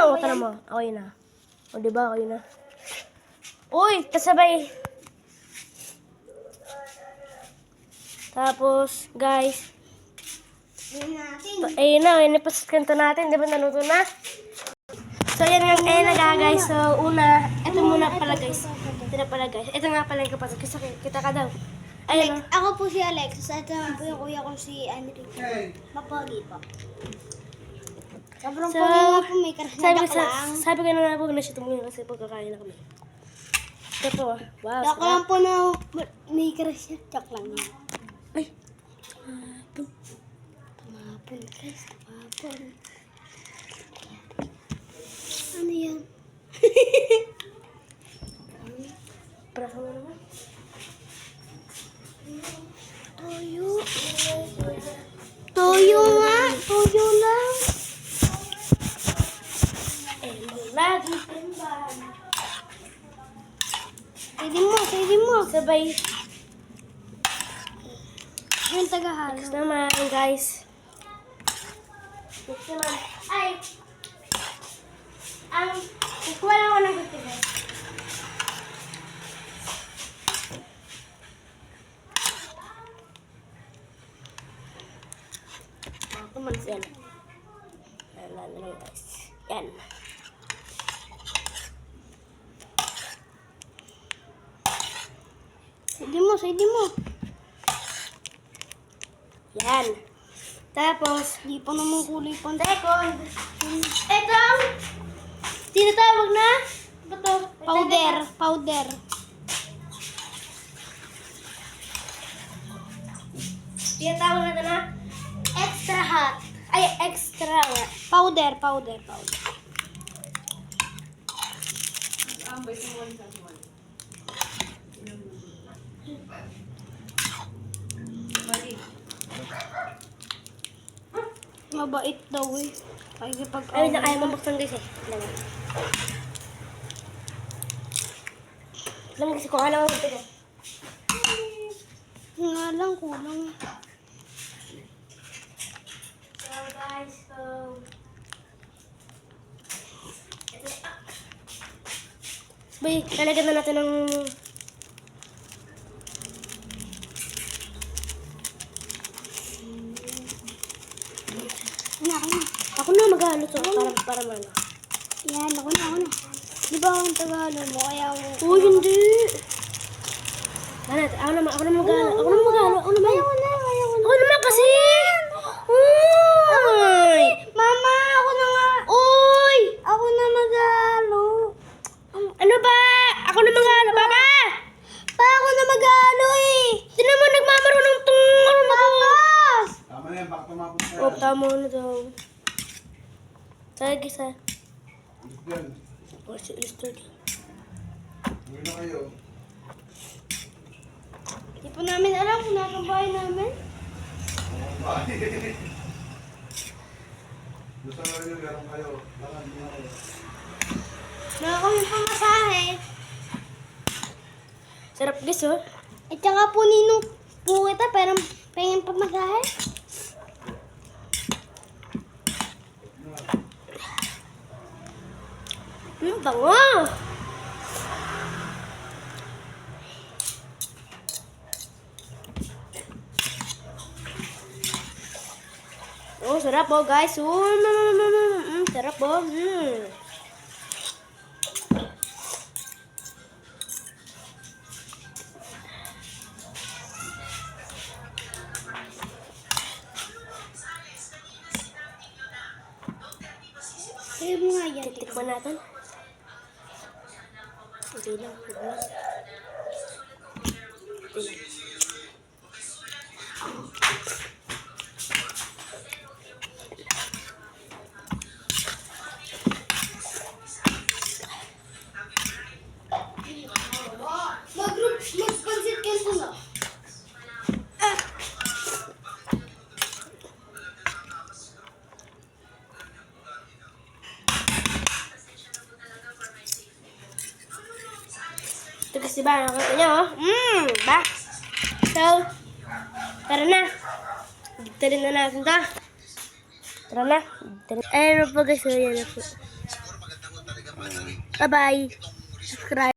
mo, tanong mo. Ako yun na. O, diba? Ako yun na. Uy, kasabay. Tapos, guys. Ayun na, ipaskanto natin. Diba naluto na? So, yan nga, ayun na guys. So, una, ito muna pala guys. Ito na pala guys. Ito nga pala yung kapatid. Kasi kita ka daw. Ayun na. Ako po si Alexis. Ito naman po yung kuya ko si Enrique. Mapagi po. Sobrang So, pogi nga po, may karasnadak lang. sabi ko na po na siya tumingin kasi pagkakain na kami. Ito po. Wow. Dak lang po na may karasnadak lang. Ay. Tumapon guys, tumapon. Ano yan? Para mo naman. Toyo. Toyo nga. Toyo lang. Lagi timban. Pwede mo. Sabay. Yung tagahalo. Next naman, guys. Next naman. Ay! Kukuha lang ako ng gusto, guys. Tumalis yan. Yan lang, guys. Yan. Sige mo. Yan. Tapos, Di pa naman kulay pa. second. Itong tinatawag na bato. Powder. Tinatawag na ito na extra hot. Ay, extra hot. Powder. Mabait daw eh. Ay, ayaw mabuksan guys eh. Lang kasi kung alam mo ito. Nga lang, kulang. So guys, Bay, lalagyan na natin ng ako na mag-ahalo to para mana. Yan, ako na. Di ba ang Tagalog mo? Kaya ako... Uy, hindi. Ako na mag-ahalo. Ako naman kasi. Uy! Mama, ako na nga. Uy! Ako na mag-alo. Ano ba? Ako na mag-ahalo, Papa! Pa, ako na mag-alo eh. Tinan mo, nagmamarunong tong Papas! Tama na yan, baka tumapos ka. Oh, tama na daw. Sige, sa. Yan, Oh, si Easter. uwi na kayo. Di po namin alam kung nasa bahay namin. Bye. Gusto na rin yung meron kayo. Lakad na kayo. Wala kami pamasahe. Sarap guys, oh. At saka po ninong po kita, pero pengen pamasahe. Bango! Oh, sarap po guys. Sarap po. Sayo mo nga yan. Titikman natin. Hindi lang. Mag-pansit keso na. Ito kasi ba, nakita niyo, oh. Ba? So, tara na. Dito rin na natin to. Tara na. Ayun po guys, so yan na po. Bye-bye. Subscribe.